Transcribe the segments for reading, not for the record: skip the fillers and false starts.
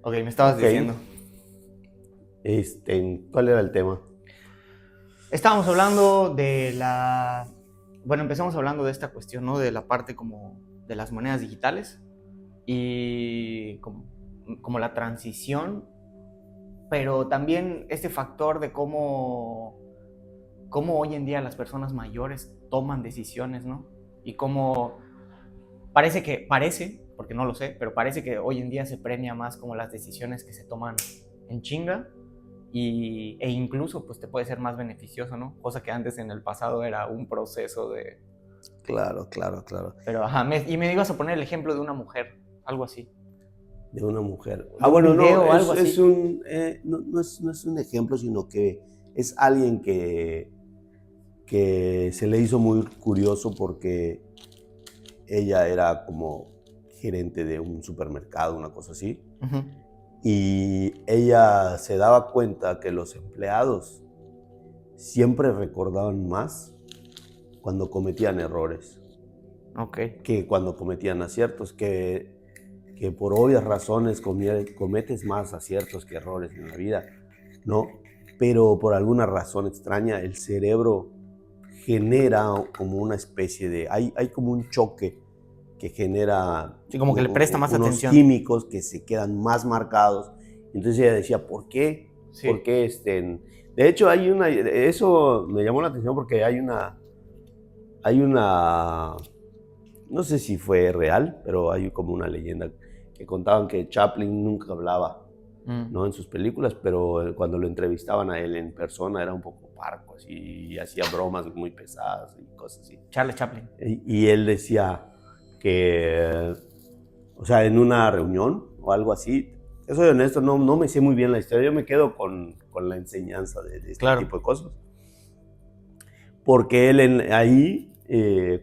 Ok, me estabas Ok. diciendo. ¿Cuál era el tema? Estábamos hablando de la... Bueno, empezamos hablando de esta cuestión, ¿no? De la parte como de las monedas digitales y como la transición, pero también este factor de cómo hoy en día las personas mayores toman decisiones, ¿no? Y cómo parece, porque no lo sé, pero parece que hoy en día se premia más como las decisiones que se toman en chinga e incluso pues te puede ser más beneficioso, ¿no? Cosa que antes en el pasado era un proceso de... Claro, claro, claro. Pero ajá, y me ibas a poner el ejemplo de una mujer, algo así. De una mujer. De un Bueno, no, video o algo así. no es un ejemplo, sino que es alguien que se le hizo muy curioso porque ella era como gerente de un supermercado, una cosa así. Uh-huh. Y ella se daba cuenta que los empleados siempre recordaban más cuando cometían errores Ok. que cuando cometían aciertos, que por obvias razones cometes más aciertos que errores en la vida, ¿no? Pero por alguna razón extraña el cerebro genera como una especie de... Hay como un choque que genera Sí, como que le presta más unos atención. químicos que se quedan más marcados. Entonces ella decía, ¿por qué? ¿Por Sí. qué De hecho, eso me llamó la atención porque hay una, no sé si fue real, pero hay como una leyenda que contaban que Chaplin nunca hablaba, ¿no? En sus películas, pero cuando lo entrevistaban a él en persona era un poco parco, así, y hacía bromas muy pesadas y cosas así. Charles Chaplin. Y él decía que, o sea, en una reunión o algo así, yo soy honesto, no me sé muy bien la historia, yo me quedo con la enseñanza de este Claro. tipo de cosas. Porque él ahí,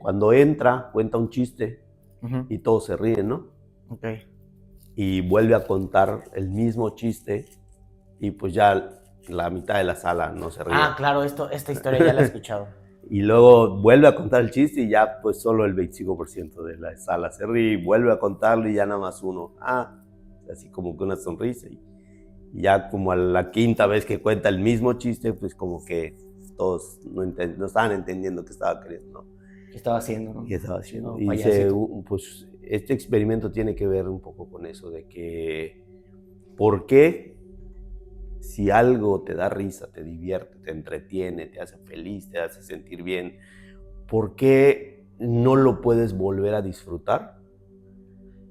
cuando entra, cuenta un chiste Uh-huh. y todos se ríen, ¿no? Ok. Y vuelve a contar el mismo chiste y pues ya la mitad de la sala no se ríe. Ah, claro, esta historia ya la he escuchado. Y luego vuelve a contar el chiste y ya pues solo el 25% de la sala se ríe y vuelve a contarlo y ya nada más uno. Así como que una sonrisa. Y ya como a la quinta vez que cuenta el mismo chiste, pues como que todos no estaban entendiendo qué estaba queriendo, ¿no? ¿Qué estaba haciendo, no? ¿Qué estaba haciendo? Chingado Y dice, payasito. pues este experimento tiene que ver un poco con eso, de que, ¿por qué si algo te da risa, te divierte, te entretiene, te hace feliz, te hace sentir bien, ¿por qué no lo puedes volver a disfrutar?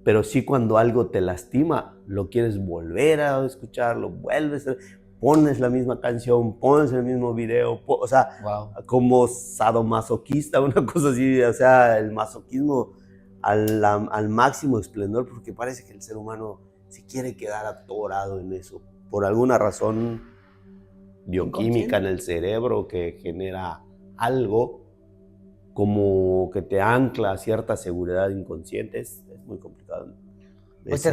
Pero sí, cuando algo te lastima, lo quieres volver a escuchar, lo vuelves a... Pones la misma canción, pones el mismo video, o sea, Wow. como sadomasoquista, una cosa así, o sea, el masoquismo al máximo esplendor, porque parece que el ser humano se quiere quedar atorado en eso, por alguna razón bioquímica en Inconsciente. el cerebro que genera algo como que te ancla a cierta seguridad inconsciente. Es muy complicado. Pues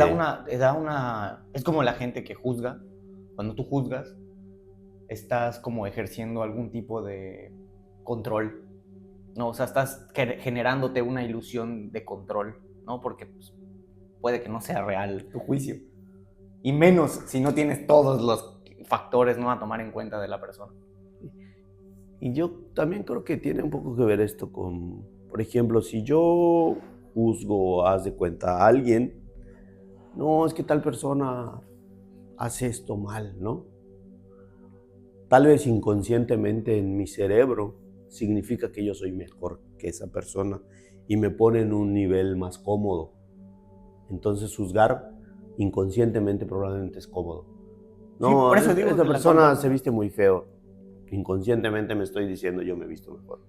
es como la gente que juzga. Cuando tú juzgas, estás como ejerciendo algún tipo de control, ¿no? O sea, estás generándote una ilusión de control, ¿no? Porque pues, puede que no sea real tu juicio. Y menos si no tienes todos los factores, ¿no? A tomar en cuenta de la persona. Y yo también creo que tiene un poco que ver esto con, por ejemplo, si yo juzgo, haz de cuenta, a alguien, no, es que tal persona hace esto mal, ¿no? Tal vez inconscientemente en mi cerebro significa que yo soy mejor que esa persona y me pone en un nivel más cómodo. Entonces juzgar inconscientemente probablemente es cómodo. Sí, por No, eso digo esa que la persona se contra... viste muy feo. Inconscientemente me estoy diciendo yo me he visto mejor.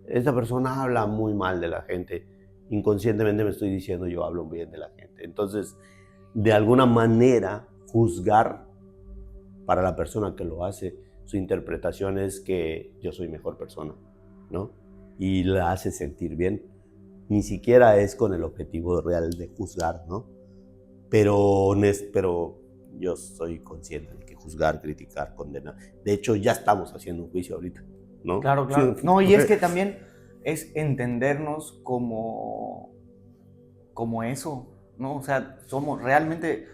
Esta persona habla muy mal de la gente. Inconscientemente me estoy diciendo yo hablo bien de la gente. Entonces, de alguna manera, juzgar para la persona que lo hace, su interpretación es que yo soy mejor persona, ¿no? Y la hace sentir bien. Ni siquiera es con el objetivo real de juzgar, ¿no? Pero yo soy consciente de que juzgar, criticar, condenar. De hecho, ya estamos haciendo un juicio ahorita, ¿no? Claro, claro. No, y es que también es entendernos como eso, ¿no? O sea, somos realmente,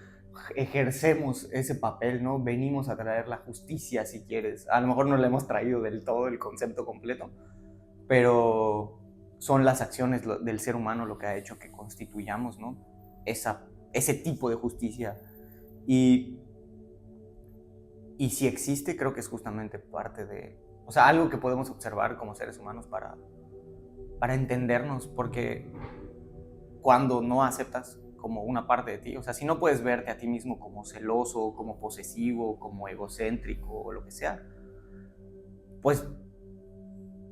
ejercemos ese papel, ¿no? Venimos a traer la justicia, si quieres. A lo mejor no le hemos traído del todo el concepto completo, pero son las acciones del ser humano lo que ha hecho que constituyamos, ¿no? Ese tipo de justicia. Y si existe, creo que es justamente parte de... O sea, algo que podemos observar como seres humanos para entendernos, porque cuando no aceptas como una parte de ti, o sea, si no puedes verte a ti mismo como celoso, como posesivo, como egocéntrico o lo que sea, pues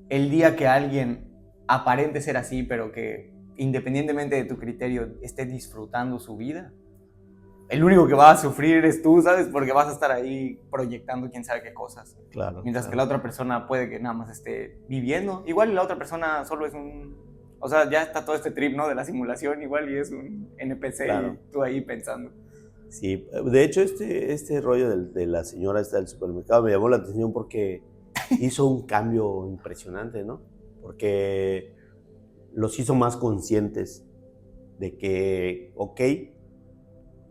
el día que alguien aparente ser así, pero que independientemente de tu criterio esté disfrutando su vida, el único que va a sufrir eres tú, ¿sabes? Porque vas a estar ahí proyectando quién sabe qué cosas. Claro. Mientras que la otra persona puede que nada más esté viviendo. Igual la otra persona solo es un... O sea, ya está todo este trip, ¿no? De la simulación, igual y es un NPC, claro. Y tú ahí pensando. Sí, de hecho este rollo de la señora esta del supermercado me llamó la atención porque hizo un cambio impresionante, ¿no? Porque los hizo más conscientes de que, ok,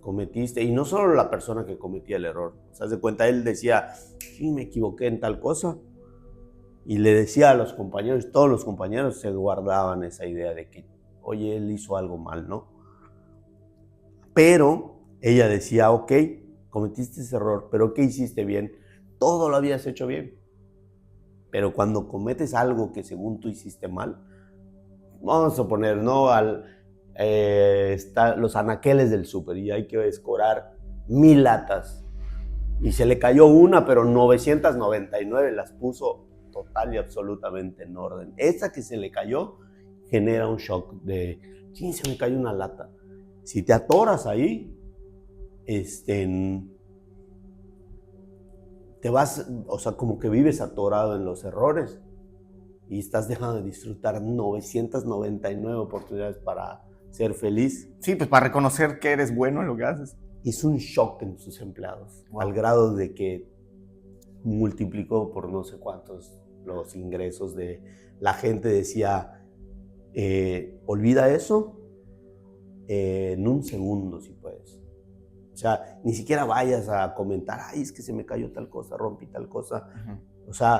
cometiste, y no solo la persona que cometía el error, o sea, de cuenta, él decía, sí, me equivoqué en tal cosa, y le decía a los compañeros, todos los compañeros se guardaban esa idea de que, oye, él hizo algo mal, ¿no? Pero ella decía, ok, cometiste ese error, pero ¿qué hiciste bien? Todo lo habías hecho bien. Pero cuando cometes algo que según tú hiciste mal, vamos a poner, ¿no? Los anaqueles del súper y hay que escorar 1000 latas. Y se le cayó una, pero 999 las puso total y absolutamente en orden. Esa que se le cayó genera un shock de, sí, se me cayó una lata. Si te atoras ahí, te vas, o sea, como que vives atorado en los errores y estás dejando de disfrutar 999 oportunidades para ser feliz. Sí, pues para reconocer que eres bueno en lo que haces. Hizo un shock en sus empleados, wow, al grado de que multiplicó por no sé cuántos los ingresos de la gente. Decía, olvida eso en un segundo si puedes. O sea, ni siquiera vayas a comentar, ay, es que se me cayó tal cosa, rompí tal cosa. O sea,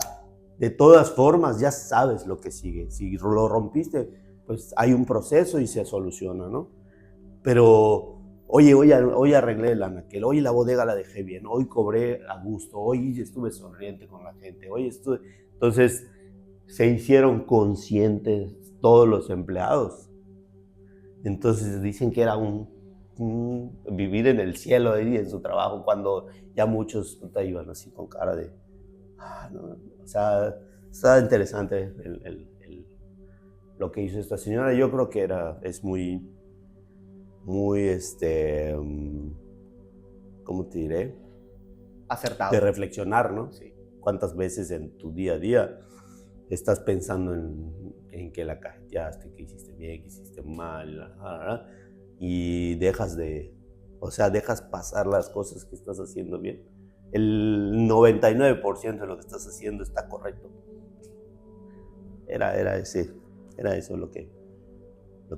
de todas formas ya sabes lo que sigue. Si lo rompiste, pues hay un proceso y se soluciona, ¿no? Pero, hoy arreglé el anaquel, hoy la bodega la dejé bien, hoy cobré a gusto, hoy estuve sonriente con la gente, hoy estuve... Entonces, se hicieron conscientes todos los empleados. Entonces, dicen que era vivir en el cielo ahí en su trabajo, cuando ya muchos iban así con cara de... no. O sea, está interesante lo que hizo esta señora. Yo creo que es muy, ¿cómo te diré? Acertado. De reflexionar, ¿no? Sí. ¿Cuántas veces en tu día a día estás pensando en que la cajeteaste, que hiciste bien, que hiciste mal, y dejas pasar las cosas que estás haciendo bien? El 99% de lo que estás haciendo está correcto. Era eso lo que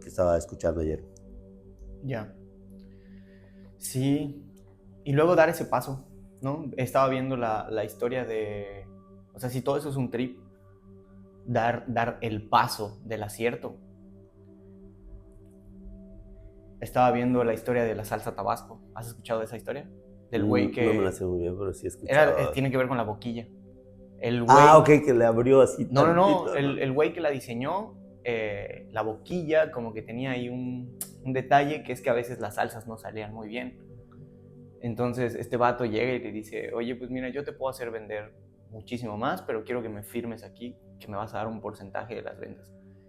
estaba escuchando ayer. Ya. Sí. Y luego dar ese paso, ¿no? Estaba viendo la historia de... O sea, si todo eso es un trip, dar el paso del acierto. Estaba viendo la historia de la salsa Tabasco. ¿Has escuchado de esa historia? Del güey que... No me la sé muy bien, pero sí he escuchado. Tiene que ver con la boquilla. El güey, ok, que le abrió así. No. El güey que la diseñó, la boquilla, como que tenía ahí un detalle, que es que a veces las salsas no salían muy bien. Entonces este vato llega y le dice, oye, pues mira, yo te puedo hacer vender muchísimo más, pero quiero que me firmes aquí, que me vas a dar un porcentaje de las ventas.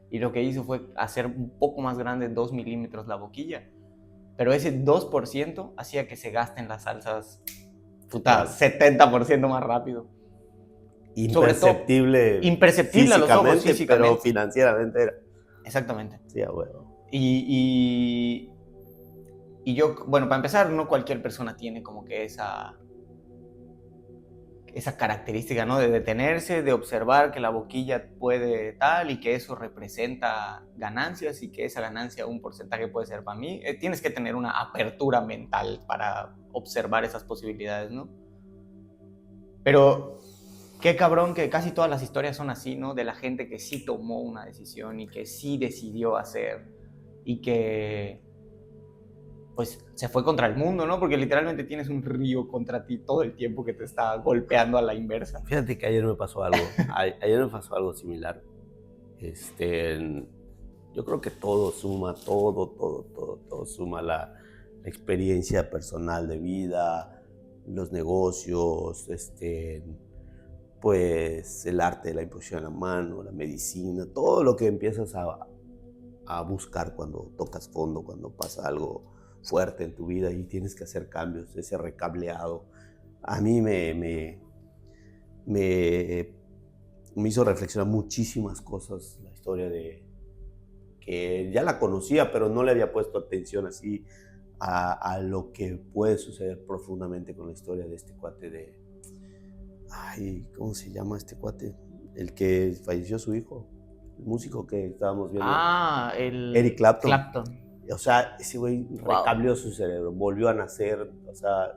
Y lo que hizo fue hacer un poco más grande, 2 milímetros la boquilla. Pero ese 2% hacía que se gasten las salsas 70% más rápido. Imperceptible. Imperceptible a los ojos físicamente. Pero financieramente era. Exactamente. Sí, a huevo. Y yo, bueno, para empezar, no cualquier persona tiene como que esa característica, ¿no? De detenerse, de observar que la boquilla puede tal y que eso representa ganancias y que esa ganancia, un porcentaje puede ser para mí. Tienes que tener una apertura mental para observar esas posibilidades, ¿no? Pero qué cabrón que casi todas las historias son así, ¿no? De la gente que sí tomó una decisión y que sí decidió hacer y que pues se fue contra el mundo, ¿no? Porque literalmente tienes un río contra ti todo el tiempo que te está golpeando a la inversa. Fíjate que ayer me pasó algo, ayer me pasó algo similar. Yo creo que todo suma, todo suma la experiencia personal de vida, los negocios, pues el arte de la imposición a la mano, la medicina, todo lo que empiezas a buscar cuando tocas fondo, cuando pasa algo fuerte en tu vida y tienes que hacer cambios, ese recableado. A mí me hizo reflexionar muchísimas cosas la historia de que ya la conocía, pero no le había puesto atención así a lo que puede suceder profundamente con la historia de este cuate de... Ay, ¿cómo se llama este cuate? El que falleció su hijo, el músico que estábamos viendo. El Eric Clapton. Clapton. O sea, ese güey recableó su cerebro, volvió a nacer, o sea,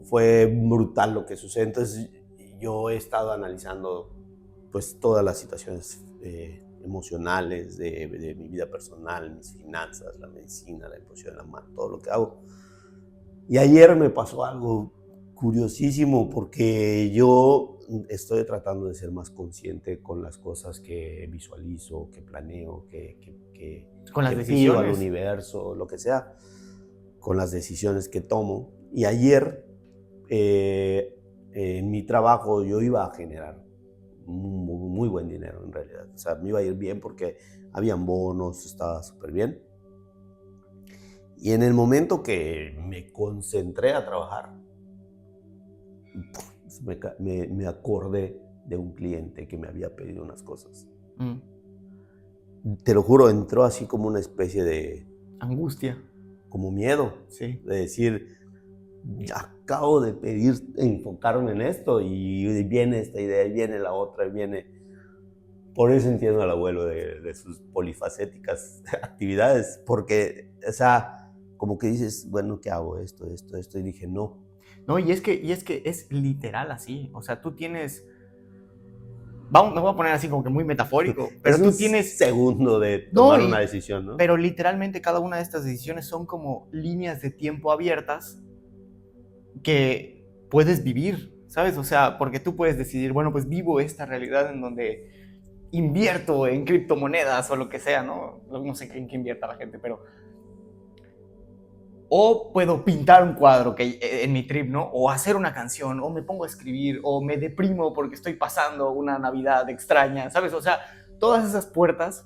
fue brutal lo que sucede. Entonces yo he estado analizando pues todas las situaciones emocionales de mi vida personal, mis finanzas, la medicina, la imposición de la mano, todo lo que hago. Y ayer me pasó algo curiosísimo porque yo estoy tratando de ser más consciente con las cosas que visualizo, que planeo, con las que decisiones. pido al universo, lo que sea, con las decisiones que tomo. Y ayer en mi trabajo yo iba a generar muy buen dinero en realidad. O sea, me iba a ir bien porque habían bonos, estaba súper bien. Y en el momento que me concentré a trabajar, me acordé de un cliente que me había pedido unas cosas. Te lo juro, entró así como una especie de... angustia. Como miedo. Sí. De decir, acabo de pedir enfocarme en esto y viene esta idea, y viene la otra, y viene... Por eso entiendo al abuelo de sus polifacéticas actividades, porque, o sea, como que dices, bueno, ¿qué hago? Esto, y dije, no. No, y es que es literal así. O sea, tú tienes... me voy a poner así como que muy metafórico, pero tú tienes... segundo de tomar una decisión, ¿no? Pero literalmente cada una de estas decisiones son como líneas de tiempo abiertas que puedes vivir, ¿sabes? O sea, porque tú puedes decidir, bueno, pues vivo esta realidad en donde invierto en criptomonedas o lo que sea, ¿no? No sé en qué invierta la gente, pero... O puedo pintar un cuadro en mi trip, ¿no? O hacer una canción, o me pongo a escribir, o me deprimo porque estoy pasando una Navidad extraña, ¿sabes? O sea, todas esas puertas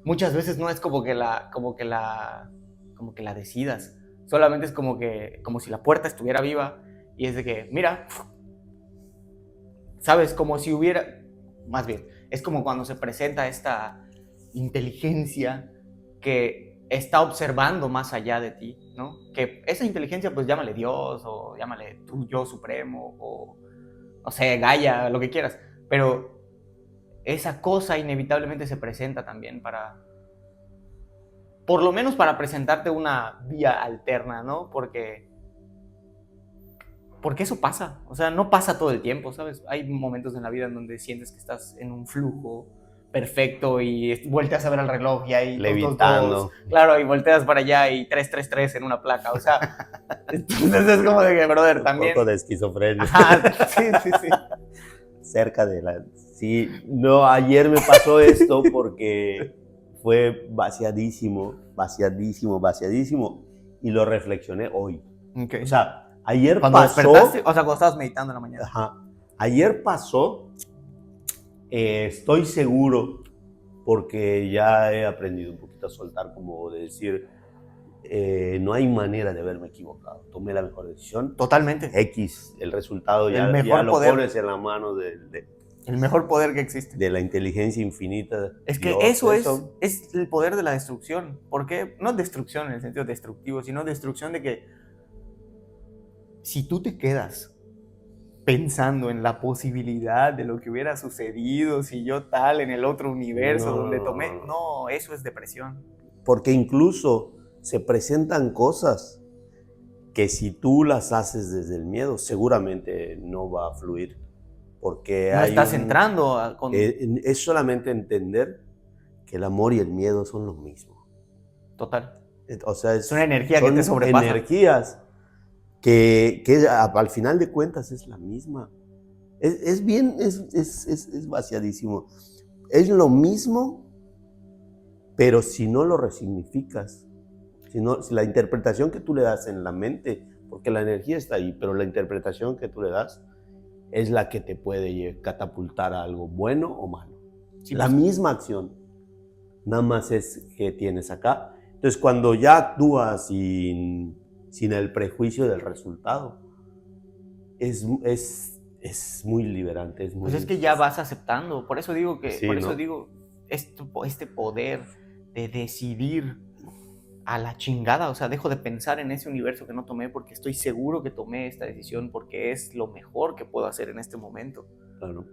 muchas veces no es como que la decidas. Solamente es como si la puerta estuviera viva y es de que, mira, ¿sabes? Como si hubiera, más bien, es como cuando se presenta esta inteligencia que está observando más allá de ti, ¿no? Que esa inteligencia, pues llámale Dios o llámale tu yo supremo o, no sé, Gaia, lo que quieras, pero esa cosa inevitablemente se presenta también por lo menos para presentarte una vía alterna, ¿no? Porque eso pasa, o sea, no pasa todo el tiempo, ¿sabes? Hay momentos en la vida en donde sientes que estás en un flujo perfecto y volteas a ver el reloj y hay levitando. Claro, y volteas para allá y 333 en una placa, o sea, entonces es como de que, brother, también... Un poco de esquizofrenia. Ajá, sí. Cerca de la... Sí, no, ayer me pasó esto porque fue vaciadísimo y lo reflexioné hoy. Okay. O sea, ayer ¿Cuando pasó... despertaste? O sea, cuando estabas meditando en la mañana. Ajá. Ayer pasó, estoy seguro, porque ya he aprendido un poquito a soltar, como de decir, no hay manera de haberme equivocado. Tomé la mejor decisión. Totalmente. X, el resultado ya lo pones en la mano el mejor poder que existe. De la inteligencia infinita. Es que Dios, es el poder de la destrucción. ¿Por qué? No destrucción en el sentido destructivo, sino destrucción de que si tú te quedas pensando en la posibilidad de lo que hubiera sucedido si yo tal en el otro universo donde tomé, no, eso es depresión. Porque incluso se presentan cosas que si tú las haces desde el miedo, seguramente no va a fluir. Porque no estás entrando con... es solamente entender que el amor y el miedo son lo mismo. Total. O sea, es una energía que te sobrepasa. Son energías que al final de cuentas es la misma. Es vaciadísimo. Es lo mismo, pero si no lo resignificas, si la interpretación que tú le das en la mente, porque la energía está ahí, pero la interpretación que tú le das es la que te puede catapultar a algo bueno o malo. Sí, la misma acción, nada más es que tienes acá. Entonces, cuando ya actúas sin el prejuicio del resultado, es muy liberante. Pues es que ya vas aceptando. Por eso digo que, sí, digo, este poder de decidir a la chingada, o sea, dejo de pensar en ese universo que no tomé porque estoy seguro que tomé esta decisión porque es lo mejor que puedo hacer en este momento. Claro.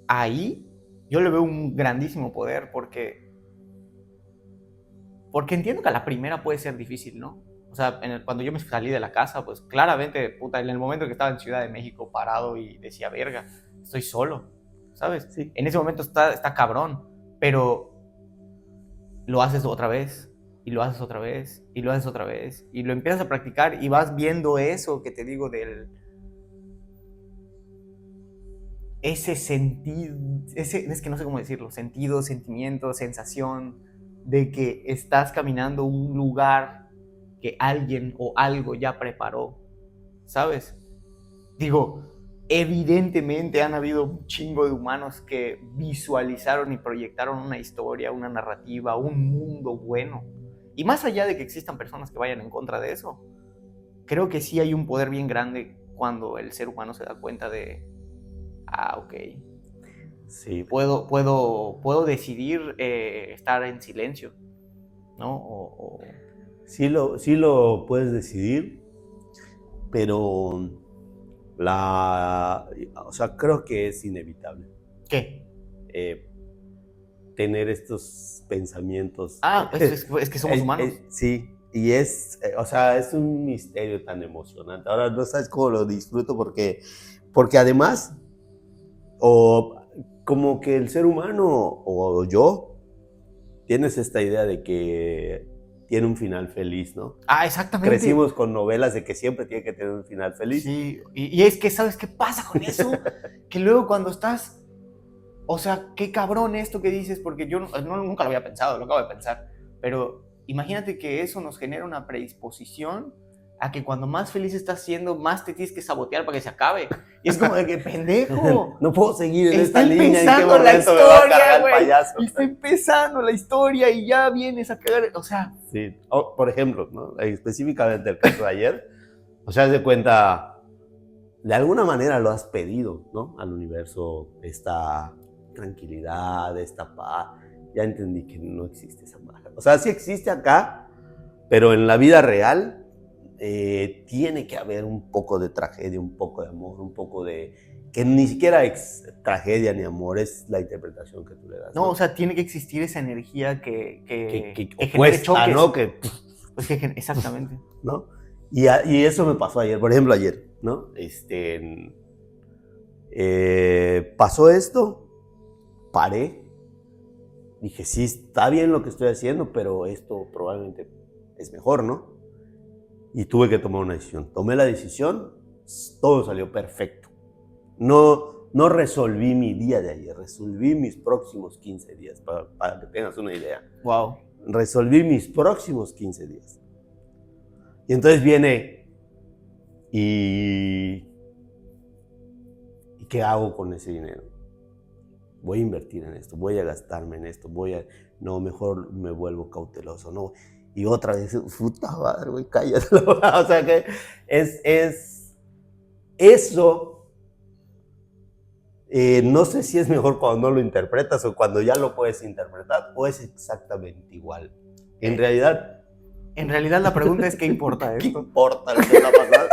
Ahí yo le veo un grandísimo poder porque entiendo que a la primera puede ser difícil, ¿no? O sea, cuando yo me salí de la casa, pues claramente, puta, en el momento que estaba en Ciudad de México parado y decía, verga, estoy solo, ¿sabes? Sí. En ese momento está cabrón, pero lo haces otra vez, y lo haces otra vez, y lo haces otra vez, y lo empiezas a practicar y vas viendo eso que te digo ese sentido, es que no sé cómo decirlo, sentido, sentimiento, sensación de que estás caminando un lugar que alguien o algo ya preparó, ¿sabes? Digo, evidentemente han habido un chingo de humanos que visualizaron y proyectaron una historia, una narrativa, un mundo bueno. Y más allá de que existan personas que vayan en contra de eso, creo que sí hay un poder bien grande cuando el ser humano se da cuenta de, ok, sí, puedo decidir estar en silencio, ¿no? Sí lo puedes decidir, pero o sea, creo que es inevitable. ¿Qué? Tener estos pensamientos. Es que somos humanos. Sí, y o sea, es un misterio tan emocionante. Ahora no sabes cómo lo disfruto porque además, o como que el ser humano o yo, tienes esta idea de que tiene un final feliz, ¿no? Exactamente. Crecimos con novelas de que siempre tiene que tener un final feliz. Sí, y es que, ¿sabes qué pasa con eso? Que luego cuando estás, o sea, qué cabrón esto que dices, porque yo nunca lo había pensado, lo acabo de pensar, pero imagínate que eso nos genera una predisposición a que cuando más feliz estás siendo, más te tienes que sabotear para que se acabe. Y es como de que, pendejo. No puedo seguir en está esta línea. Está empezando la historia, güey. Está empezando la historia y ya vienes a cagar, o sea. Sí, por ejemplo, ¿no? Específicamente el caso de ayer, o sea, haz de cuenta, de alguna manera lo has pedido, ¿no? Al universo, esta tranquilidad, esta paz. Ya entendí que no existe esa magia. O sea, sí existe acá, pero en la vida real tiene que haber un poco de tragedia, un poco de amor, un poco de... que ni siquiera es tragedia ni amor, es la interpretación que tú le das. No, o sea, tiene que existir esa energía que genere choques, ¿no? Pues exactamente. ¿No? Y eso me pasó ayer, por ejemplo, ayer, ¿no? Pasó esto, paré, dije, sí, está bien lo que estoy haciendo, pero esto probablemente es mejor, ¿no? Y tuve que tomar una decisión. Tomé la decisión, todo salió perfecto. No resolví mi día de ayer, resolví mis próximos 15 días, para que tengas una idea. Wow. Resolví mis próximos 15 días. Y entonces viene, ¿y qué hago con ese dinero? Voy a invertir en esto, voy a gastarme en esto, no, mejor me vuelvo cauteloso, no. Y otra vez, puta madre, güey, cállate. O sea que eso, no sé si es mejor cuando no lo interpretas o cuando ya lo puedes interpretar, o es exactamente igual. En realidad, En realidad la pregunta es, ¿qué importa ¿Qué esto? importa lo que está pasando?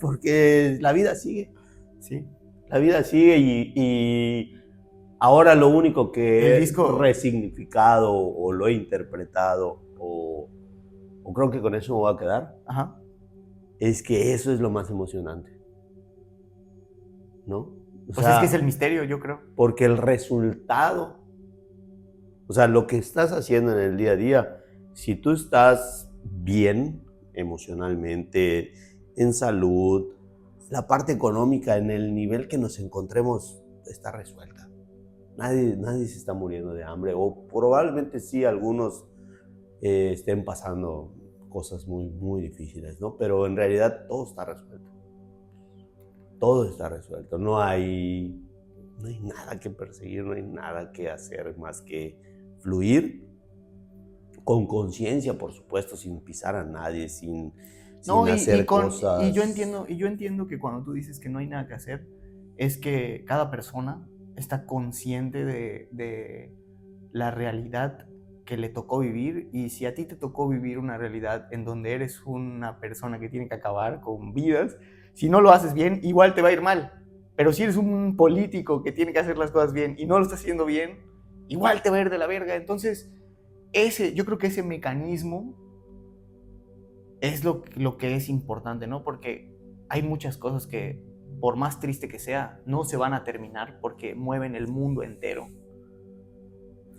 Porque la vida sigue. Sí. La vida sigue y ahora lo único que El he disco... resignificado o lo he interpretado o creo que con eso me voy a quedar, Ajá. es que eso es lo más emocionante, ¿no? O Pues es que es sea, el misterio, yo creo. porque el resultado, o sea, lo que estás haciendo en el día a día, si tú estás bien emocionalmente, en salud, la parte económica, en el nivel que nos encontremos, está resuelta. Nadie se está muriendo de hambre, o probablemente sí algunos estén pasando cosas muy, muy difíciles, ¿no? Pero en realidad todo está resuelto. Todo está resuelto. No hay nada que perseguir, no hay nada que hacer más que fluir con conciencia, por supuesto, sin pisar a nadie, sin No, hacer y yo cosas. entiendo que cuando tú dices que no hay nada que hacer, es que cada persona está consciente de la realidad que le tocó vivir, y si a ti te tocó vivir una realidad en donde eres una persona que tiene que acabar con vidas, si no lo haces bien, igual te va a ir mal. Pero si eres un político que tiene que hacer las cosas bien y no lo está haciendo bien, igual te va a ir de la verga. Entonces, yo creo que ese mecanismo es lo que es importante, ¿no? Porque hay muchas cosas que, por más triste que sea, no se van a terminar porque mueven el mundo entero.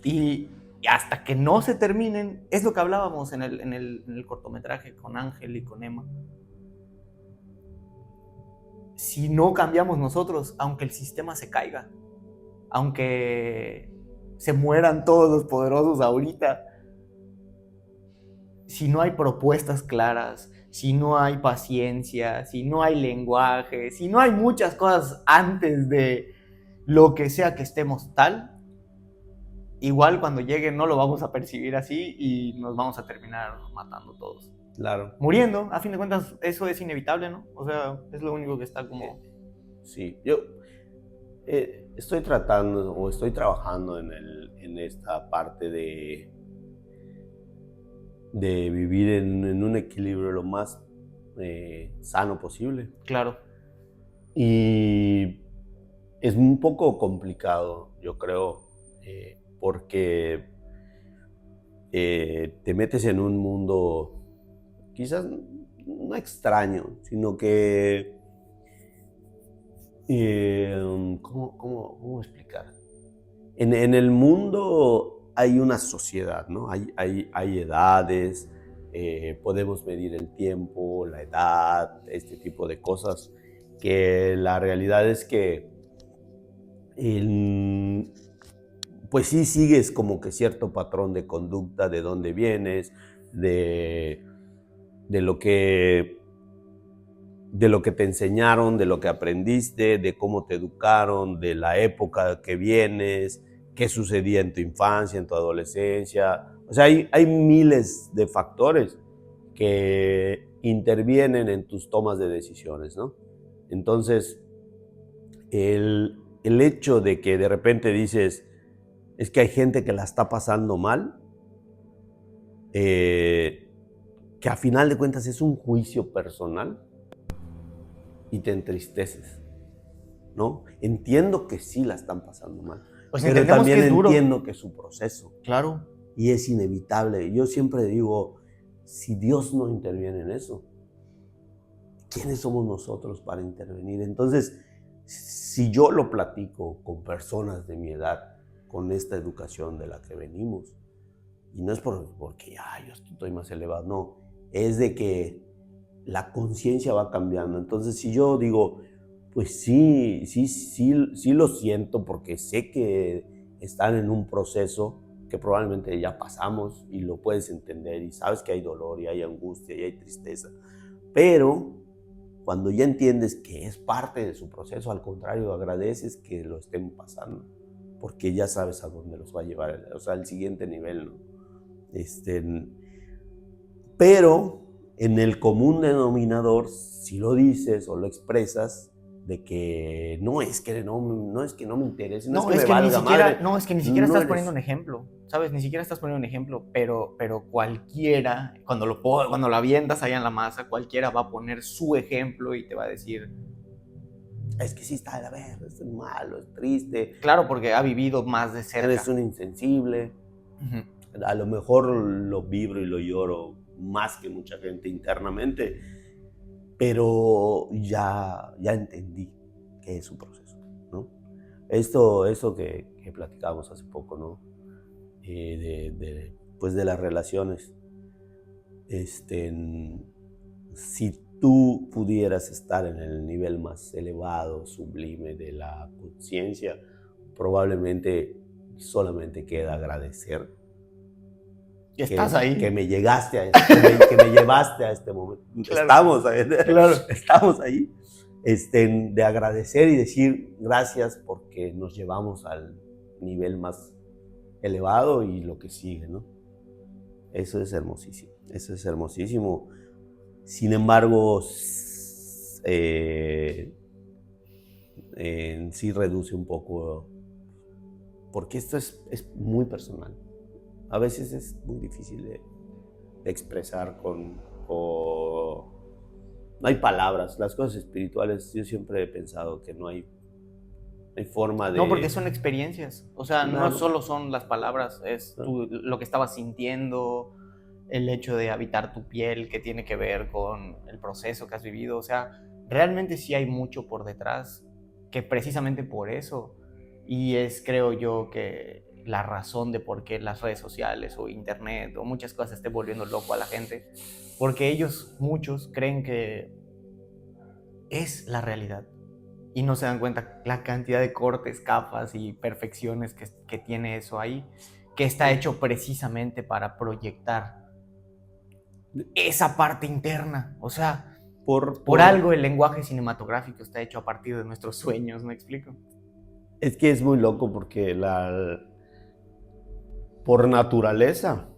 Y hasta que no se terminen, es lo que hablábamos en el cortometraje con Ángel y con Emma. Si no cambiamos nosotros, aunque el sistema se caiga, aunque se mueran todos los poderosos ahorita, si no hay propuestas claras, si no hay paciencia, si no hay lenguaje, si no hay muchas cosas antes de lo que sea que estemos tal, igual cuando llegue no lo vamos a percibir así y nos vamos a terminar matando todos. Claro. Muriendo, a fin de cuentas, eso es inevitable, ¿no? O sea, es lo único que está como... Sí, yo estoy tratando o estoy trabajando en esta parte de vivir en un equilibrio lo más sano posible. Claro. Y es un poco complicado, yo creo, porque te metes en un mundo quizás no extraño, sino que, ¿cómo explicar? En el mundo hay una sociedad, ¿no? Hay edades, podemos medir el tiempo, la edad, este tipo de cosas, que la realidad es que pues sí sigues como que cierto patrón de conducta, de dónde vienes, de lo que te enseñaron, de lo que aprendiste, de cómo te educaron, de la época que vienes, qué sucedía en tu infancia, en tu adolescencia. O sea, hay miles de factores que intervienen en tus tomas de decisiones, ¿no? Entonces, el hecho de que de repente dices, es que hay gente que la está pasando mal, que a final de cuentas es un juicio personal y te entristeces, ¿no? Entiendo que sí la están pasando mal, Pues pero entendemos también que es duro. entiendo que es su proceso. Claro. Y es inevitable. Yo siempre digo, si Dios no interviene en eso, ¿quiénes somos nosotros para intervenir? Entonces, si yo lo platico con personas de mi edad, con esta educación de la que venimos, y no es porque yo estoy más elevado, no, es de que la conciencia va cambiando. Entonces, si yo digo, pues sí lo siento porque sé que están en un proceso que probablemente ya pasamos y lo puedes entender y sabes que hay dolor y hay angustia y hay tristeza, pero cuando ya entiendes que es parte de su proceso, al contrario, agradeces que lo estén pasando porque ya sabes a dónde los va a llevar, o sea, al siguiente nivel, ¿no? Pero en el común denominador, si lo dices o lo expresas, de que no es que no me interese, no es que me valga madre. No, es que ni siquiera estás poniendo un ejemplo. ¿sabes? Ni siquiera estás poniendo un ejemplo, pero cualquiera, cuando lo avientas allá en la masa, cualquiera va a poner su ejemplo y te va a decir, es que sí está de la verga, es malo, es triste. Claro, porque ha vivido más de cerca. Eres un insensible. A lo mejor lo vibro y lo lloro más que mucha gente internamente, pero ya entendí que es un proceso, ¿no? Eso que platicábamos hace poco, ¿no? Pues de las relaciones. Si tú pudieras estar en el nivel más elevado, sublime de la conciencia, probablemente solamente queda agradecer estás ahí. que me llegaste a que me llevaste a este momento. Claro. Estamos ahí. De agradecer y decir gracias porque nos llevamos al nivel más elevado y lo que sigue, ¿no? Eso es hermosísimo. Eso es hermosísimo. Sin embargo, sí reduce un poco, porque esto es muy personal. A veces es muy difícil de expresar no hay palabras. Las cosas espirituales, yo siempre he pensado que no hay forma de... No, porque son experiencias. O sea, no solo son las palabras, es lo que estabas sintiendo, el hecho de habitar tu piel, que tiene que ver con el proceso que has vivido. O sea, realmente sí hay mucho por detrás, que precisamente por eso, y es, creo yo, que la razón de por qué las redes sociales o internet o muchas cosas estén volviendo loco a la gente, porque muchos creen que es la realidad y no se dan cuenta la cantidad de cortes, capas y perfecciones que tiene eso ahí, que está hecho precisamente para proyectar esa parte interna. O sea, por algo el lenguaje cinematográfico está hecho a partir de nuestros sueños, ¿me explico? Es que es muy loco porque por naturaleza,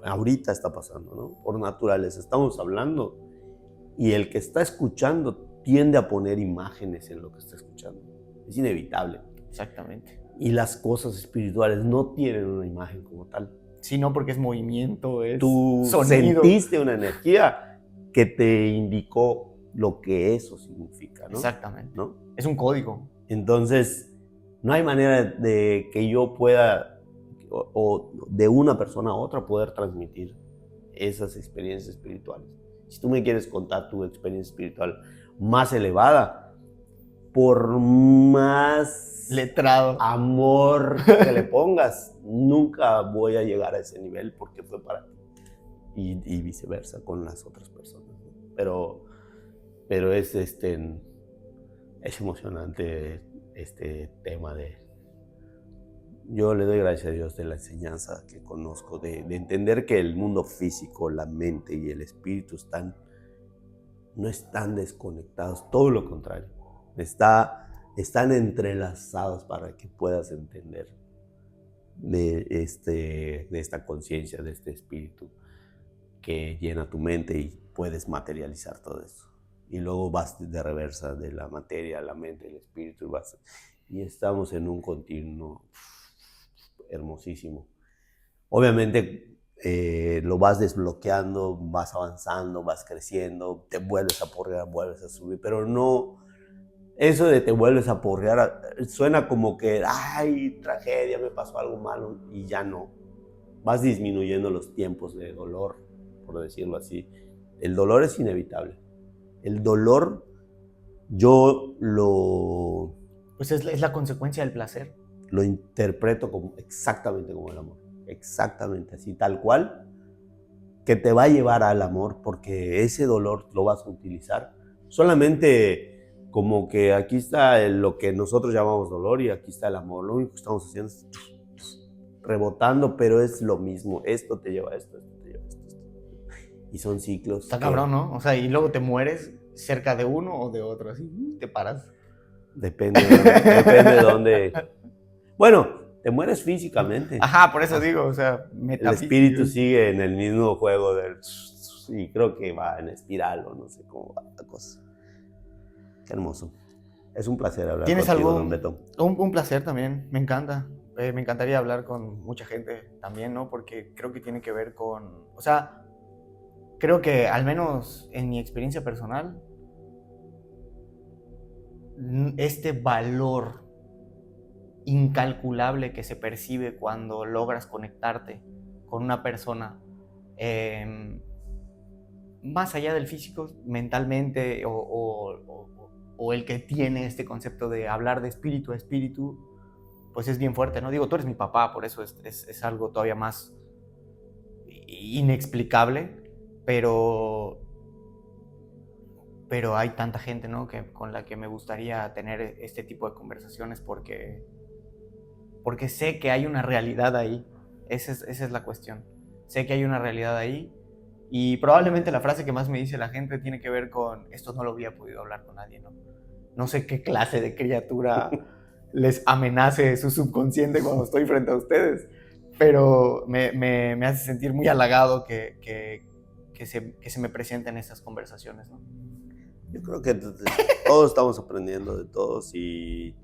ahorita está pasando, ¿no? Por naturaleza, estamos hablando y el que está escuchando tiende a poner imágenes en lo que está escuchando. Es inevitable. Exactamente. Y las cosas espirituales no tienen una imagen como tal. Sino porque es movimiento, es Tú sonido. Sentiste una energía que te indicó lo que eso significa, ¿no? Exactamente. ¿No? Es un código. Entonces, no hay manera de que yo pueda, o de una persona a otra, poder transmitir esas experiencias espirituales. Si tú me quieres contar tu experiencia espiritual más elevada, por más letrado amor que le pongas, nunca voy a llegar a ese nivel porque fue para ti. Y viceversa con las otras personas. Pero es emocionante este tema yo le doy gracias a Dios de la enseñanza que conozco, de entender que el mundo físico, la mente y el espíritu no están desconectados, todo lo contrario, están entrelazados para que puedas entender de esta conciencia, de este espíritu que llena tu mente y puedes materializar todo eso. Y luego vas de reversa de la materia, la mente, el espíritu, y estamos en un continuo hermosísimo. Obviamente lo vas desbloqueando, vas avanzando, vas creciendo, te vuelves a porrear, vuelves a subir, pero no, eso de te vuelves a porrear suena como que, ay, tragedia, me pasó algo malo, y ya no. Vas disminuyendo los tiempos de dolor, por decirlo así. El dolor es inevitable. El dolor, yo pues es la consecuencia del placer. Lo interpreto exactamente como el amor. Exactamente así, tal cual, que te va a llevar al amor, porque ese dolor lo vas a utilizar solamente como que aquí está lo que nosotros llamamos dolor y aquí está el amor. Lo único que estamos haciendo es rebotando, pero es lo mismo. Esto te lleva a esto, esto te lleva a esto. Y son ciclos. Está cabrón, ¿no? O sea, y luego te mueres cerca de uno o de otro, así, te paras. Depende de dónde. Bueno, te mueres físicamente. Ajá, por eso digo, o sea, el espíritu sigue en el mismo juego y creo que va en espiral o no sé cómo va la cosa. Qué hermoso. Es un placer hablar ¿Tienes contigo, algo? don Beto. Un placer también, me encanta. Me encantaría hablar con mucha gente también, ¿no? Porque creo que tiene que ver con, o sea, creo que al menos en mi experiencia personal, este valor incalculable que se percibe cuando logras conectarte con una persona, eh, más allá del físico, mentalmente, o el que tiene este concepto de hablar de espíritu a espíritu, pues es bien fuerte, ¿no? Digo, tú eres mi papá, por eso es algo todavía más inexplicable, pero, pero hay tanta gente, ¿no? Con la que me gustaría tener este tipo de conversaciones porque sé que hay una realidad ahí. Esa es la cuestión. Sé que hay una realidad ahí y probablemente la frase que más me dice la gente tiene que ver con esto no lo había podido hablar con nadie, ¿no? No sé qué clase de criatura les amenace su subconsciente cuando estoy frente a ustedes, pero me hace sentir muy halagado que se me presenten estas conversaciones, ¿no? Yo creo que todos estamos aprendiendo de todos y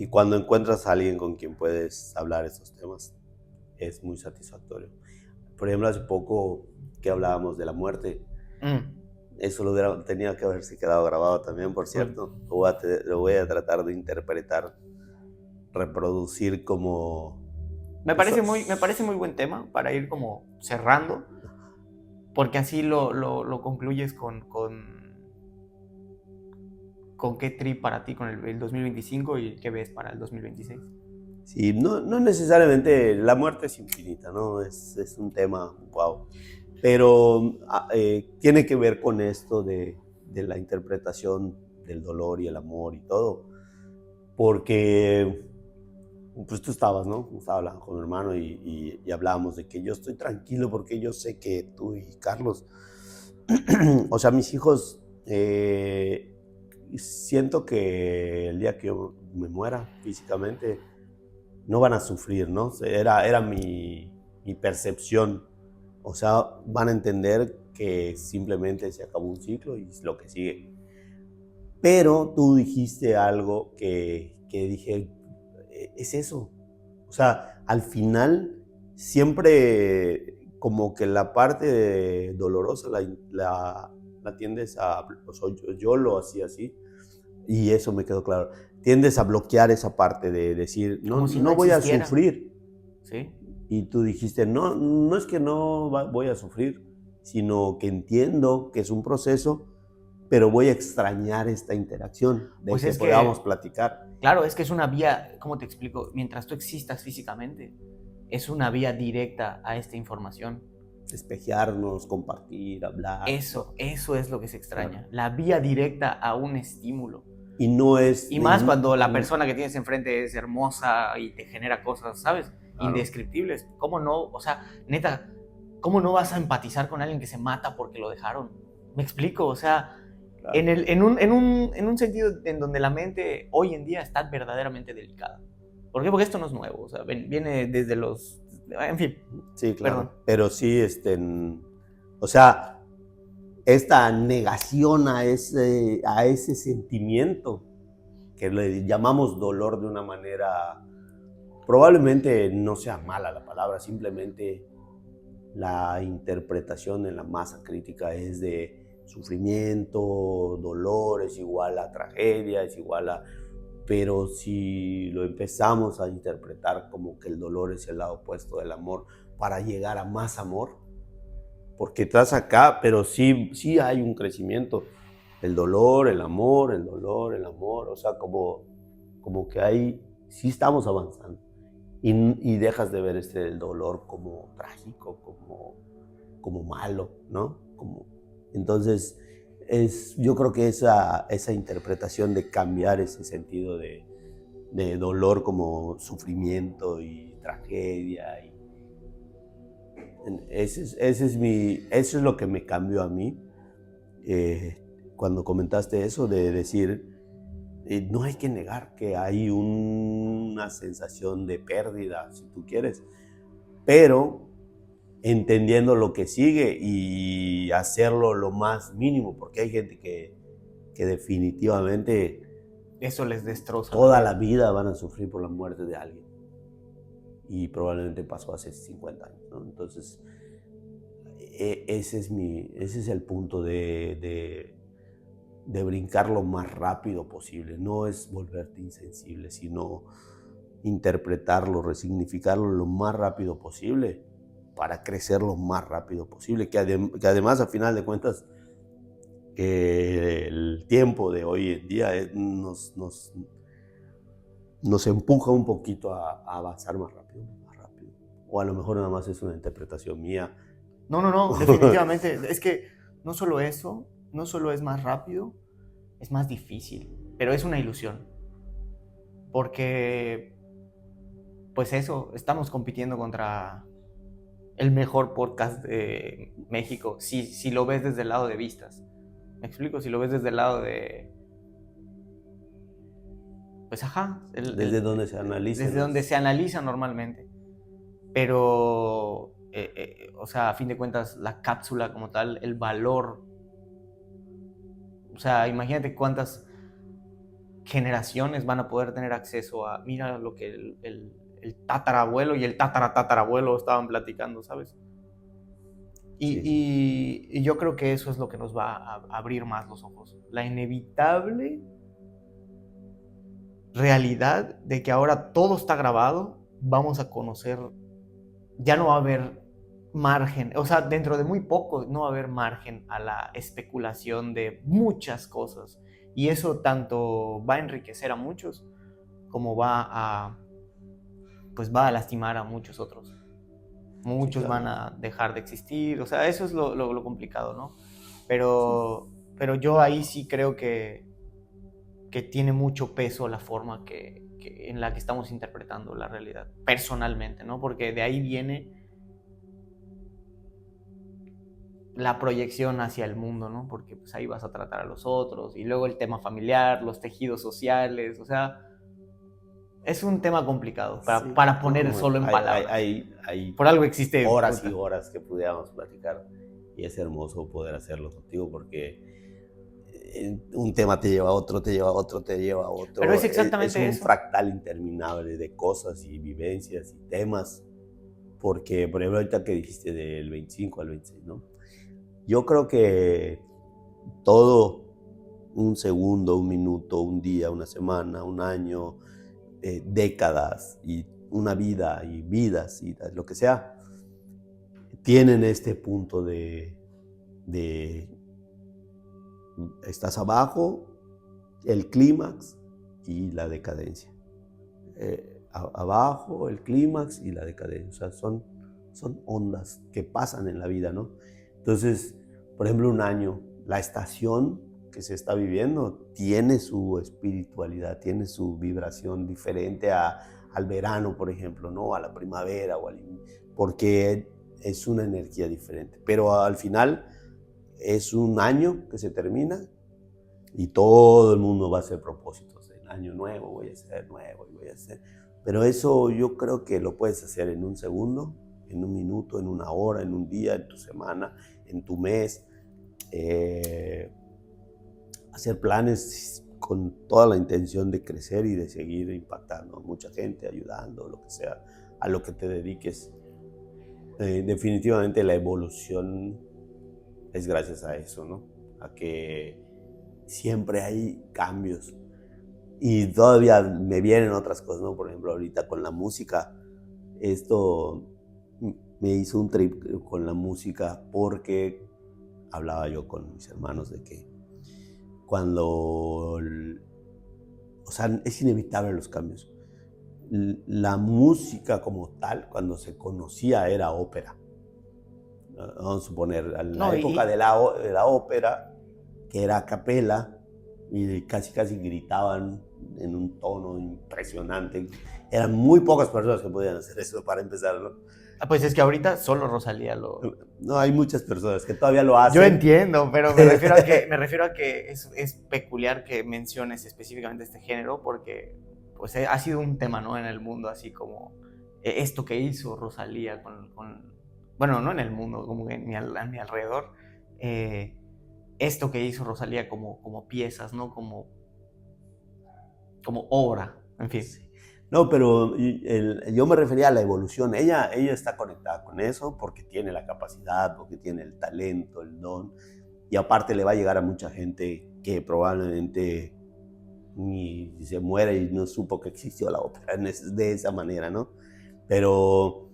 cuando encuentras a alguien con quien puedes hablar estos temas, es muy satisfactorio. Por ejemplo, hace poco que hablábamos de la muerte, eso tenía que haberse quedado grabado también, por cierto. Lo voy a tratar de interpretar, reproducir como... Me parece muy buen tema para ir como cerrando, porque así lo concluyes con qué trip para ti con el 2025 y qué ves para el 2026. Sí, no necesariamente la muerte es infinita, ¿no? Es un tema, wow. Pero tiene que ver con esto de la interpretación del dolor y el amor y todo. Porque, pues tú estabas, ¿no? Estaba hablando con mi hermano y hablábamos de que yo estoy tranquilo porque yo sé que tú y Carlos, o sea, mis hijos, siento que el día que yo me muera físicamente, no van a sufrir, ¿no? Era mi percepción. O sea, van a entender que simplemente se acabó un ciclo y es lo que sigue. Pero tú dijiste algo que dije, es eso. O sea, al final siempre como que la parte dolorosa la tiendes a... O sea, yo lo hacía así y eso me quedó claro. Tiendes a bloquear esa parte de decir, no, Como si no voy a existiera. sufrir. ¿Sí? Y tú dijiste, no es que no voy a sufrir, sino que entiendo que es un proceso, pero voy a extrañar esta interacción de Pues que es podamos que, platicar. claro, es que es una vía, ¿cómo te explico? Mientras tú existas físicamente, es una vía directa a esta información. Despejarnos, compartir, hablar. Eso es lo que se extraña. Claro. La vía directa a un estímulo. Y no es... Y más cuando la persona que tienes enfrente es hermosa y te genera cosas, ¿sabes? Claro. Indescriptibles. ¿Cómo no? O sea, neta, ¿cómo no vas a empatizar con alguien que se mata porque lo dejaron? ¿Me explico? O sea, claro. en un sentido en donde la mente hoy en día está verdaderamente delicada. ¿Por qué? Porque esto no es nuevo. O sea, viene desde los... En fin. Sí, claro. Perdón. Pero sí, o sea, esta negación a ese sentimiento que le llamamos dolor de una manera, probablemente no sea mala la palabra, simplemente la interpretación en la masa crítica es de sufrimiento, dolor es igual a tragedia, es igual a... Pero si lo empezamos a interpretar como que el dolor es el lado opuesto del amor para llegar a más amor, porque estás acá, pero sí hay un crecimiento. El dolor, el amor, el dolor, el amor, o sea, como que ahí sí estamos avanzando. Y dejas de ver el dolor como trágico, como malo, ¿no? Entonces, yo creo que esa interpretación de cambiar ese sentido de dolor como sufrimiento y tragedia, eso es lo que me cambió a mí cuando comentaste eso de decir, no hay que negar que hay una sensación de pérdida, si tú quieres, pero entendiendo lo que sigue y hacerlo lo más mínimo, porque hay gente que definitivamente eso les destroza. Toda la vida van a sufrir por la muerte de alguien. Y probablemente pasó hace 50 años, ¿no? Entonces, ese es el punto de brincar lo más rápido posible. No es volverte insensible, sino interpretarlo, resignificarlo lo más rápido posible para crecer lo más rápido posible. Que además, a final de cuentas, el tiempo de hoy en día nos empuja un poquito a avanzar más rápido. O a lo mejor nada más es una interpretación mía. No, definitivamente. Es que no solo eso, no solo es más rápido, es más difícil, pero es una ilusión. Porque, pues eso, estamos compitiendo contra el mejor podcast de México, si lo ves desde el lado de vistas. ¿Me explico? Si lo ves desde el lado de... Pues ajá. Desde donde se analiza. Desde donde se analiza normalmente. Pero, o sea, a fin de cuentas, la cápsula como tal, el valor... O sea, imagínate cuántas generaciones van a poder tener acceso a... Mira lo que el tatarabuelo y el tatarabuelo estaban platicando, ¿sabes? Y yo creo que eso es lo que nos va a abrir más los ojos. La inevitable realidad de que ahora todo está grabado, vamos a conocer, ya no va a haber margen, o sea, dentro de muy poco no va a haber margen a la especulación de muchas cosas. Y eso tanto va a enriquecer a muchos como va a lastimar a muchos otros. Muchos van a dejar de existir, o sea, eso es lo complicado, ¿no? Pero yo ahí sí creo que tiene mucho peso la forma en la que estamos interpretando la realidad, personalmente, ¿no? Porque de ahí viene la proyección hacia el mundo, ¿no? Porque pues ahí vas a tratar a los otros, y luego el tema familiar, los tejidos sociales, o sea... Es un tema complicado para poner solo en palabras. Hay por algo existe horas y horas que pudiéramos platicar, y es hermoso poder hacerlo contigo porque un tema te lleva a otro, te lleva a otro, te lleva a otro. Pero es exactamente eso. Es un fractal interminable de cosas y vivencias y temas. Porque, por ejemplo, ahorita que dijiste del 25 al 26, ¿no? Yo creo que todo, un segundo, un minuto, un día, una semana, un año, décadas y una vida y vidas y lo que sea, tienen este punto de estás abajo, el clímax y la decadencia. Abajo, el clímax y la decadencia. O sea, son ondas que pasan en la vida, ¿no? Entonces, por ejemplo, un año, la estación que se está viviendo tiene su espiritualidad, tiene su vibración diferente al verano, por ejemplo, ¿no? A la primavera, porque es una energía diferente. Pero al final es un año que se termina y todo el mundo va a hacer propósitos. En año nuevo voy a hacer nuevo y voy a hacer... Pero eso yo creo que lo puedes hacer en un segundo, en un minuto, en una hora, en un día, en tu semana, en tu mes. Hacer planes con toda la intención de crecer y de seguir impactando a mucha gente, ayudando, lo que sea, a lo que te dediques. Definitivamente la evolución es gracias a eso, ¿no? A que siempre hay cambios. Y todavía me vienen otras cosas, ¿no? Por ejemplo, ahorita con la música, esto me hizo un trip con la música porque hablaba yo con mis hermanos de que cuando, o sea, es inevitable los cambios. La música como tal, cuando se conocía, era ópera. Vamos a suponer, en la época de la ópera, que era a capela, y casi gritaban en un tono impresionante. Eran muy pocas personas que podían hacer eso, para empezar, ¿no? Pues es que ahorita solo Rosalía lo... No, hay muchas personas que todavía lo hacen. Yo entiendo, pero me refiero a que es peculiar que menciones específicamente este género, porque pues ha sido un tema, ¿no? En el mundo, así como esto que hizo Rosalía bueno, no en el mundo, como en mi alrededor, esto que hizo Rosalía como piezas, ¿no? Como como obra, en fin. No, pero yo me refería a la evolución. Ella está conectada con eso porque tiene la capacidad, porque tiene el talento, el don. Y aparte le va a llegar a mucha gente que probablemente ni se muere y no supo que existió la ópera de esa manera, ¿no? Pero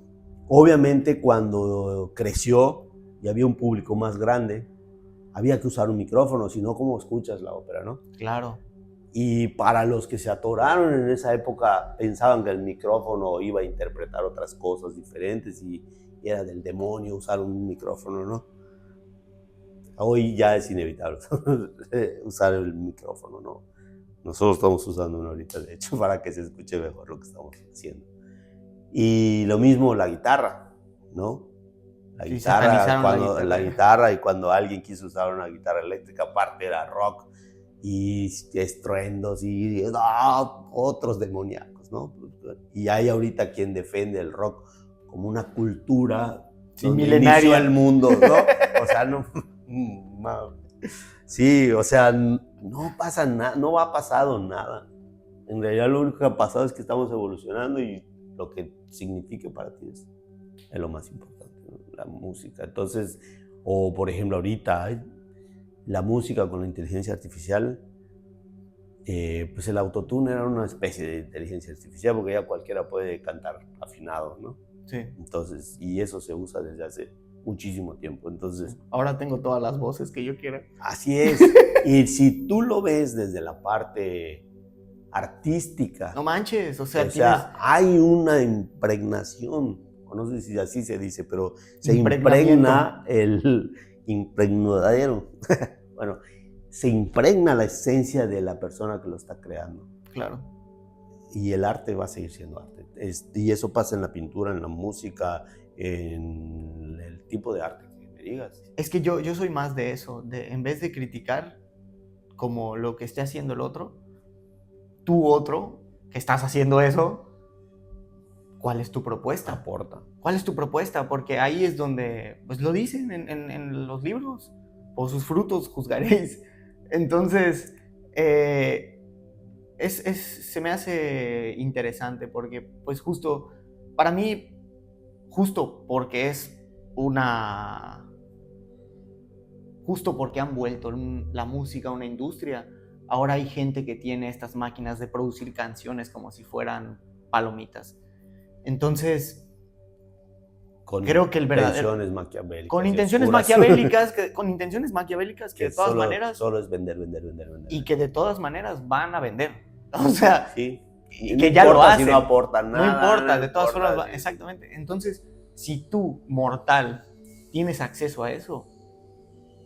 obviamente cuando creció y había un público más grande, había que usar un micrófono, si no, ¿cómo escuchas la ópera, no? Claro. Y para los que se atoraron en esa época, pensaban que el micrófono iba a interpretar otras cosas diferentes y era del demonio usar un micrófono, ¿no? Hoy ya es inevitable usar el micrófono, ¿no? Nosotros estamos usando uno ahorita, de hecho, para que se escuche mejor lo que estamos haciendo. Y lo mismo la guitarra, ¿no? La guitarra, y cuando alguien quiso usar una guitarra eléctrica, aparte era rock y estruendos y otros demoníacos, ¿no? Y hay ahorita quien defiende el rock como una cultura milenaria inició el mundo, ¿no? O sea, no. Sí, o sea, no pasa nada, no ha pasado nada. En realidad lo único que ha pasado es que estamos evolucionando y lo que signifique para ti es lo más importante, ¿no? La música. Entonces, o por ejemplo ahorita, la música con la inteligencia artificial, pues el autotune era una especie de inteligencia artificial porque ya cualquiera puede cantar afinado, ¿no? Sí. Entonces, y eso se usa desde hace muchísimo tiempo. Entonces, ahora tengo todas las voces que yo quiera. Así es. Y si tú lo ves desde la parte artística, no manches, o sea, hay una impregnación, o no sé si así se dice, pero se impregna el impregnadero. Bueno, se impregna la esencia de la persona que lo está creando. Claro. Y el arte va a seguir siendo arte. Y eso pasa en la pintura, en la música, en el tipo de arte que me digas. Es que yo soy más de eso, en vez de criticar como lo que esté haciendo el otro, tú otro que estás haciendo eso, ¿cuál es tu propuesta? Aporta. ¿Cuál es tu propuesta? Porque ahí es donde, pues lo dicen en los libros, por sus frutos juzgaréis. Entonces, se me hace interesante porque, pues justo, para mí, justo porque justo porque han vuelto la música una industria, ahora hay gente que tiene estas máquinas de producir canciones como si fueran palomitas. Entonces, creo que el verdadero... Intenciones maquiavélicas. Con intenciones maquiavélicas que de todas maneras... Solo es vender. Y que de todas maneras van a vender. O sea, sí. Y que ya lo hacen. Si no aportan nada. No importa, de todas formas, exactamente. Entonces, si tú, mortal, tienes acceso a eso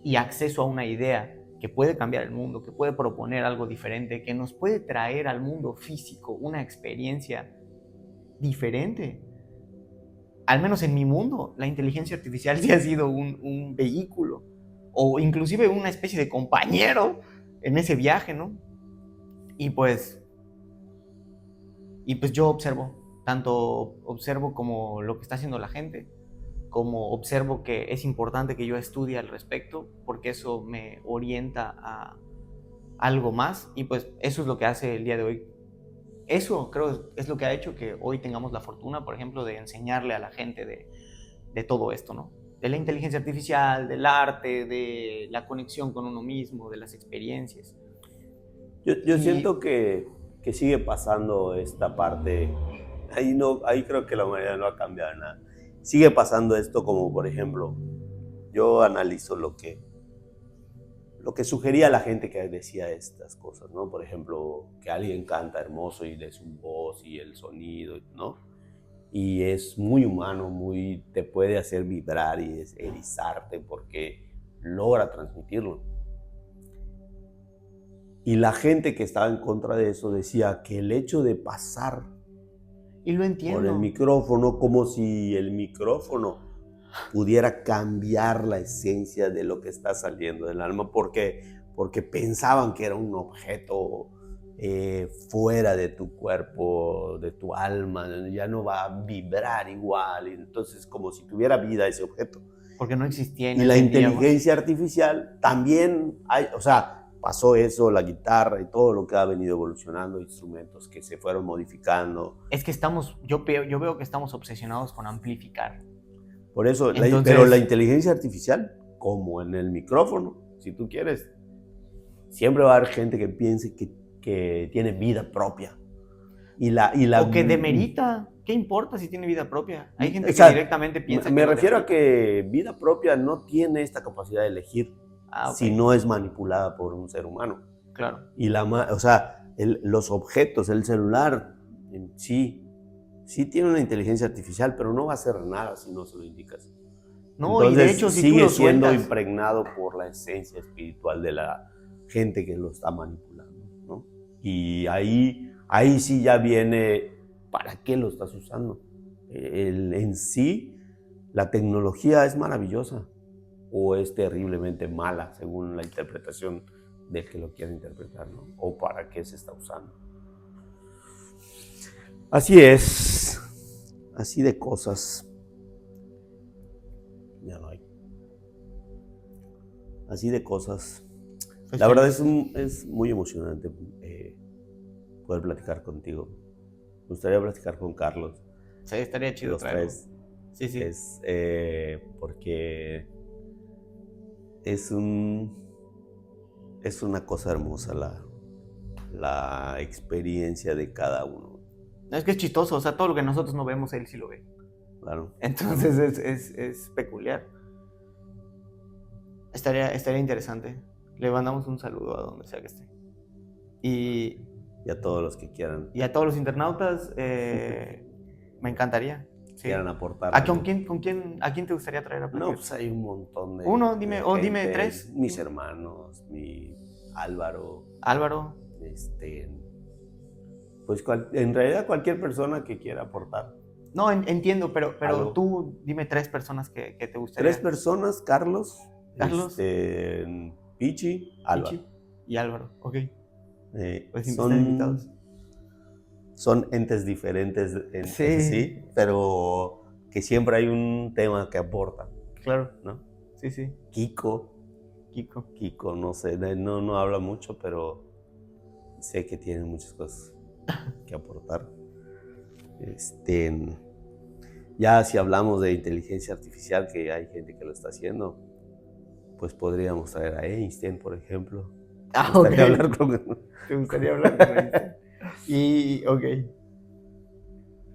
y acceso a una idea que puede cambiar el mundo, que puede proponer algo diferente, que nos puede traer al mundo físico una experiencia diferente. Al menos en mi mundo, la inteligencia artificial sí ha sido un vehículo o inclusive una especie de compañero en ese viaje, ¿no? Y pues yo observo como lo que está haciendo la gente, como observo que es importante que yo estudie al respecto, porque eso me orienta a algo más, y pues eso es lo que hace el día de hoy. Eso creo es lo que ha hecho que hoy tengamos la fortuna, por ejemplo, de enseñarle a la gente de todo esto, ¿no? De la inteligencia artificial, del arte, de la conexión con uno mismo, de las experiencias. Yo siento que sigue pasando esta parte. Ahí creo que la humanidad no ha cambiado nada. Sigue pasando esto como, por ejemplo, yo analizo lo que sugería la gente que decía estas cosas, ¿no? Por ejemplo, que alguien canta hermoso y de su voz y el sonido, ¿no? Y es muy humano, te puede hacer vibrar y erizarte porque logra transmitirlo. Y la gente que estaba en contra de eso decía que el hecho de pasar y lo entiendo, por el micrófono, como si el micrófono pudiera cambiar la esencia de lo que está saliendo del alma, porque pensaban que era un objeto fuera de tu cuerpo, de tu alma, ya no va a vibrar igual, entonces como si tuviera vida ese objeto. Porque no existía. Y la inteligencia artificial también hay, o sea, pasó eso, la guitarra y todo lo que ha venido evolucionando, instrumentos que se fueron modificando. Es que yo veo que estamos obsesionados con amplificar. Por eso, Entonces, pero la inteligencia artificial, como en el micrófono, si tú quieres, siempre va a haber gente que piense que tiene vida propia. O que demerita. ¿Qué importa si tiene vida propia? Hay gente que directamente piensa me refiero a que vida propia no tiene esta capacidad de elegir si no es manipulada por un ser humano. Claro. Y los objetos, el celular en sí tiene una inteligencia artificial, pero no va a hacer nada si no se lo indicas. No, entonces, y de hecho, si sigue tú lo siendo sueltas, impregnado por la esencia espiritual de la gente que lo está manipulando, ¿no? Y ahí sí ya viene, ¿para qué lo estás usando? En sí, la tecnología es maravillosa o es terriblemente mala, según la interpretación del que lo quiera interpretar, ¿no? O para qué se está usando. Así es, así de cosas. Ya no hay. Así de cosas. La verdad es muy emocionante poder platicar contigo. Me gustaría platicar con Carlos. Sí, estaría chido. Los tres. Sí, sí. Porque es una cosa hermosa la experiencia de cada uno. Es que es chistoso, o sea, todo lo que nosotros no vemos, él sí lo ve. Claro. Entonces es peculiar. Estaría interesante. Le mandamos un saludo a donde sea que esté. Y a todos los que quieran. Y a todos los internautas, me encantaría. Sí. Quieran aportar. ¿A quién te gustaría traer a platicar? No, pues hay un montón de. Uno, dime tres. Mis hermanos, mi Álvaro. Pues en realidad cualquier persona que quiera aportar. No, entiendo, pero tú dime 3 personas que te gustaría. 3 personas, Carlos. Pichi, Álvaro. Pichi y Álvaro, ok. Pues son entes diferentes en sí, pero que siempre hay un tema que aportan. Claro. ¿No? Sí. Kiko, no sé, no habla mucho, pero sé que tiene muchas cosas que aportar. Ya si hablamos de inteligencia artificial, que hay gente que lo está haciendo, pues podríamos traer a Einstein, por ejemplo. ¿Te gustaría hablar con Einstein? Ok.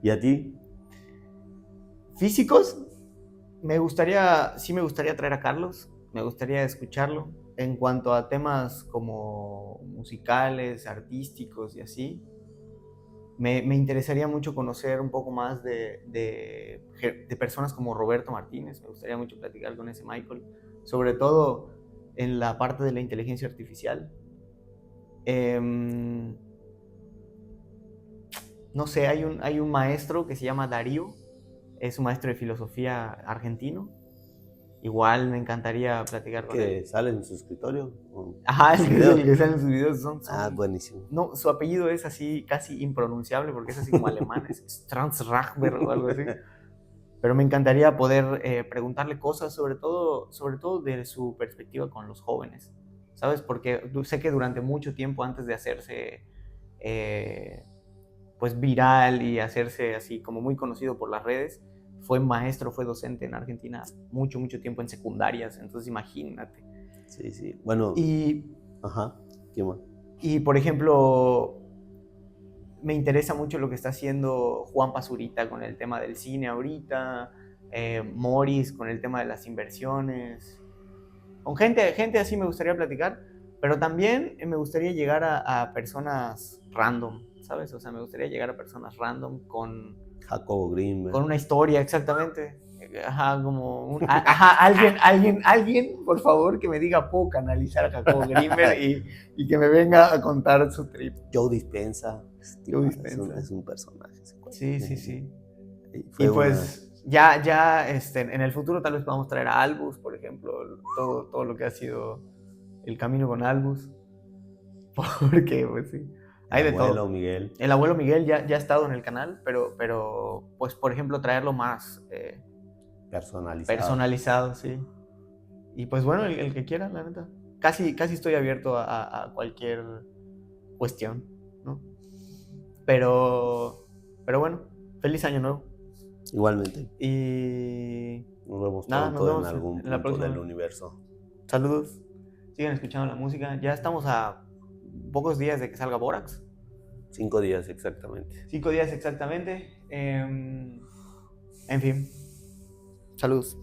¿Y a ti? ¿Físicos? Me gustaría traer a Carlos, me gustaría escucharlo. En cuanto a temas como musicales, artísticos y así, me interesaría mucho conocer un poco más de personas como Roberto Martínez. Me gustaría mucho platicar con ese Michael, sobre todo en la parte de la inteligencia artificial. No sé, hay un maestro que se llama Darío, es un maestro de filosofía argentino. Igual me encantaría platicar con él. ¿Que sale en su escritorio? Ajá, el que sale en sus videos son buenísimo. No, su apellido es así casi impronunciable porque es así como alemán, es Stransrachber o algo así. Pero me encantaría poder preguntarle cosas, sobre todo de su perspectiva con los jóvenes, ¿sabes? Porque sé que durante mucho tiempo antes de hacerse pues viral y hacerse así como muy conocido por las redes, fue maestro, fue docente en Argentina mucho tiempo en secundarias, entonces imagínate. Sí, bueno. Ajá, ¿qué más? Y por ejemplo, me interesa mucho lo que está haciendo Juan Pazurita con el tema del cine ahorita, Morris con el tema de las inversiones. Con gente así me gustaría platicar, pero también me gustaría llegar a personas random, ¿sabes? O sea, me gustaría llegar a personas random con Jacobo Grinberg. Con una historia, exactamente. Ajá, como alguien, por favor, que me diga, puedo canalizar a Jacobo Grinberg y que me venga a contar su trip. Joe Dispenza. Es un personaje. Sí. Y pues ya en el futuro tal vez podamos traer a Albus, por ejemplo, todo lo que ha sido el camino con Albus. Porque, pues sí. El abuelo Miguel. El abuelo Miguel ya ha estado en el canal, pero pues, por ejemplo, traerlo más personalizado, sí. Y pues bueno, el que quiera, la neta. casi estoy abierto a cualquier cuestión, ¿no? Pero bueno, feliz año nuevo. Igualmente. Y Nos vemos nada, pronto nos vemos en algún en la punto próxima. del universo. Saludos. Sigan escuchando la música. Ya estamos a pocos días de que salga Borax. 5 días exactamente. 5 días exactamente. En fin. Saludos.